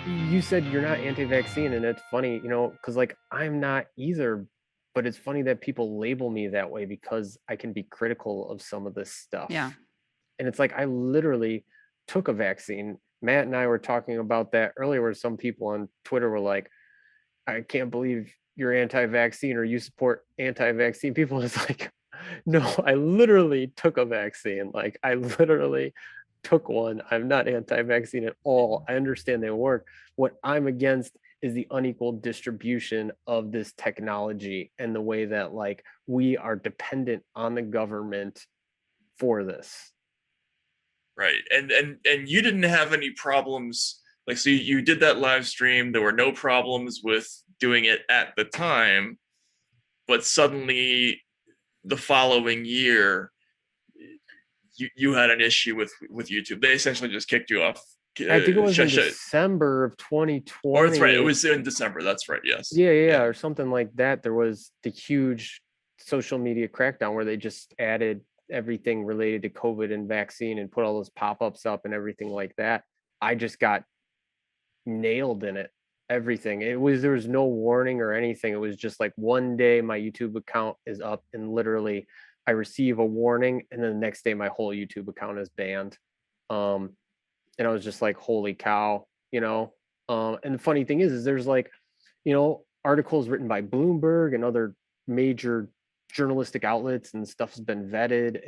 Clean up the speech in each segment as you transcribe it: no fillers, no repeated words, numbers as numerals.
you said you're not anti-vaccine, and it's funny, because like I'm not either, but it's funny that people label me that way because I can be critical of some of this stuff. Yeah. And it's like I literally took a vaccine. Matt and I were talking about that earlier, where some people on Twitter were like, I can't believe you're anti-vaccine or you support anti-vaccine people. It's like, no, I literally took a vaccine. Like I literally took one. I'm not anti-vaccine at all. I understand they work. What I'm against is the unequal distribution of this technology and the way that like we are dependent on the government for this. Right. And you didn't have any problems. Like, so you did that live stream. There were no problems with doing it at the time, but suddenly the following year, you had an issue with YouTube. They essentially just kicked you off. I think it was in Shut. December of Or it's right. It 2020. was in December. That's right. Yes. Yeah, yeah, Yeah. or something like that. There was the huge social media crackdown where they just added everything related to COVID and vaccine and put all those pop-ups up and everything like that. I just got nailed in it. Everything. There was no warning or anything. It was just like one day my YouTube account is up and literally I receive a warning and then the next day my whole YouTube account is banned. Um, and I was just like, holy cow, you know. And the funny thing is there's like, articles written by Bloomberg and other major journalistic outlets and stuff has been vetted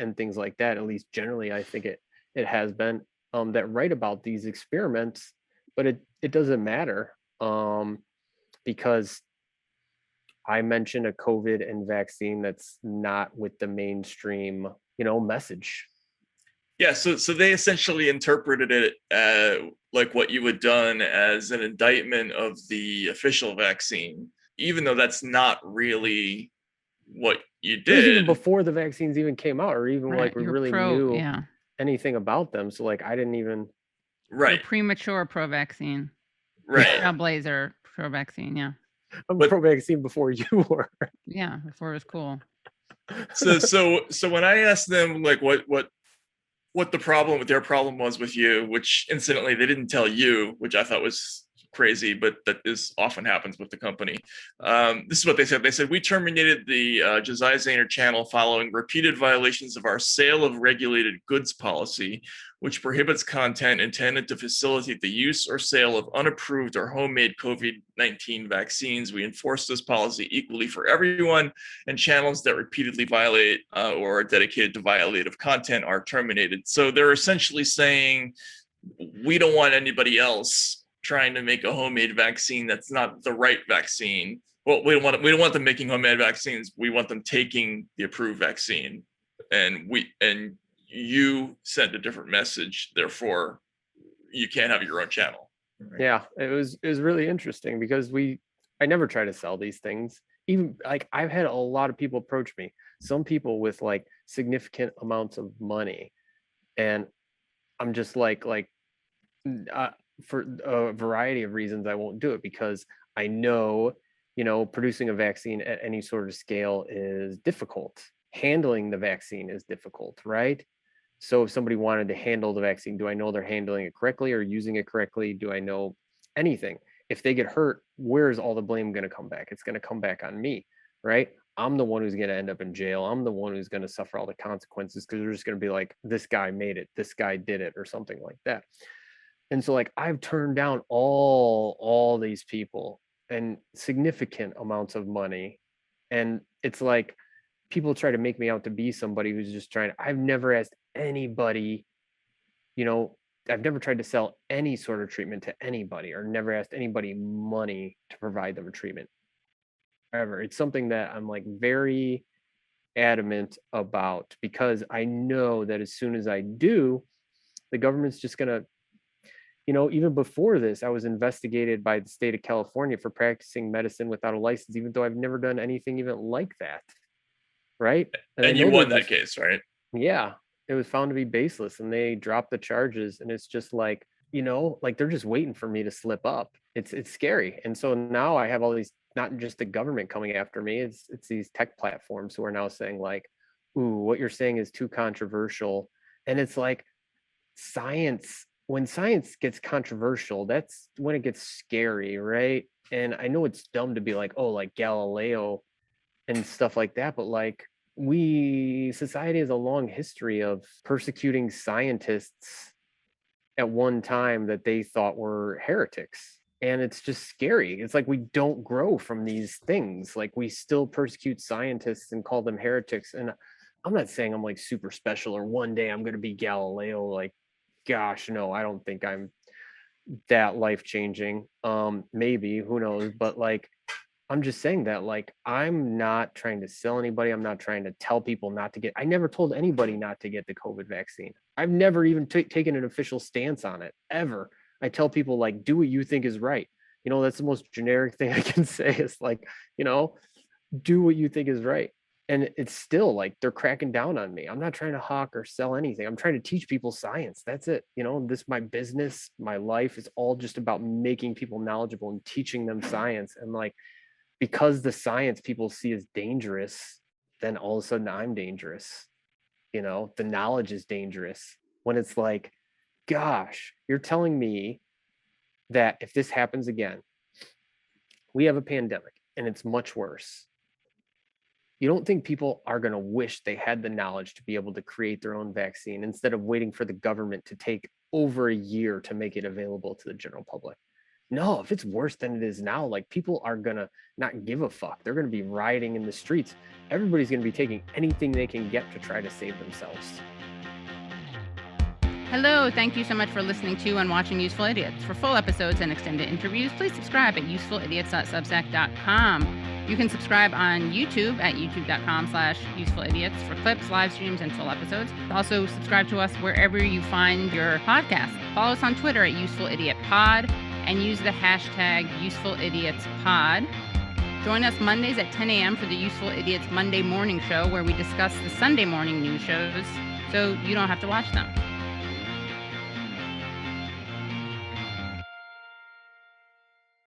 and things like that. At least generally, I think it has been, that write about these experiments, but it doesn't matter, because I mentioned a COVID and vaccine that's not with the mainstream, message. Yeah, so they essentially interpreted it like what you had done as an indictment of the official vaccine, even though that's not really what you It was even did. before the vaccines even came out, or even Right. like we You're really pro, knew yeah. anything about them. So like I didn't even. You're Right, premature pro vaccine. right. Trailblazer pro vaccine, yeah. I'm But pro vaccine before you were. Yeah, before it was cool. so when I asked them like what the problem with their problem was with you, which incidentally they didn't tell you, which I thought was crazy, but that is often happens with the company. This is what they said. They said, we terminated the Josiah Zahner channel following repeated violations of our sale of regulated goods policy, which prohibits content intended to facilitate the use or sale of unapproved or homemade COVID-19 vaccines. We enforce this policy equally for everyone, and channels that repeatedly violate or are dedicated to violative content are terminated. So they're essentially saying, we don't want anybody else trying to make a homemade vaccine that's not the right vaccine. Well, we don't want them making homemade vaccines. We want them taking the approved vaccine, and you sent a different message. Therefore, you can't have your own channel. Right? Yeah, it was really interesting because I never try to sell these things. Even like I've had a lot of people approach me, some people with like significant amounts of money, and I'm just like uh, for a variety of reasons I won't do it because I know, producing a vaccine at any sort of scale is difficult. Handling the vaccine is difficult, right? So if somebody wanted to handle the vaccine, do I know they're handling it correctly or using it correctly? Do I know anything? If they get hurt, where's all the blame going to come back? It's going to come back on me, right? I'm the one who's going to end up in jail. I'm the one who's going to suffer all the consequences because they're just going to be like, this guy made it, this guy did it, or something like that. And so like I've turned down all these people and significant amounts of money. And it's like people try to make me out to be somebody who's just trying. I've never asked anybody, you know, I've never tried to sell any sort of treatment to anybody or never asked anybody money to provide them a treatment. However, it's something that I'm like very adamant about because I know that as soon as I do, the government's just going to, even before this, I was investigated by the state of California for practicing medicine without a license, even though I've never done anything even like that. Right. And I And you know they're won that just, case, right? yeah, it was found to be baseless and they dropped the charges. And it's just like, like they're just waiting for me to slip up. It's scary. And so now I have all these, not just the government coming after me, it's these tech platforms who are now saying like, ooh, what you're saying is too controversial. And it's like science when science gets controversial, that's when it gets scary, right? And I know it's dumb to be like, oh, like Galileo and stuff like that, but like society has a long history of persecuting scientists at one time that they thought were heretics. And it's just scary. It's like we don't grow from these things. Like we still persecute scientists and call them heretics. And I'm not saying I'm like super special or one day I'm going to be Galileo. Like, gosh, no, I don't think I'm that life changing. Maybe, who knows? But like, I'm just saying that like I'm not trying to sell anybody. I'm not trying to tell people not to get. I never told anybody not to get the COVID vaccine. I've never even taken an official stance on it ever. I tell people like do what you think is right. You know, that's the most generic thing I can say is like, you know, do what you think is right. And it's still like they're cracking down on me. I'm not trying to hawk or sell anything. I'm trying to teach people science. That's it. You know, this my business, my life is all just about making people knowledgeable and teaching them science. And like because the science people see as dangerous, then all of a sudden I'm dangerous. You know, the knowledge is dangerous when it's like, gosh, you're telling me that if this happens again, we have a pandemic and it's much worse. You don't think people are going to wish they had the knowledge to be able to create their own vaccine instead of waiting for the government to take over a year to make it available to the general public? No, if it's worse than it is now, like people are gonna not give a fuck. They're gonna be rioting in the streets. Everybody's gonna be taking anything they can get to try to save themselves. Hello, thank you so much for listening to and watching Useful Idiots. For full episodes and extended interviews, please subscribe at usefulidiots.substack.com. You can subscribe on YouTube at youtube.com/usefulidiots for clips, live streams, and full episodes. Also, subscribe to us wherever you find your podcast. Follow us on Twitter at UsefulIdiotPod and use the hashtag UsefulIdiotsPod. Join us Mondays at 10 a.m. for the Useful Idiots Monday Morning Show, where we discuss the Sunday morning news shows so you don't have to watch them.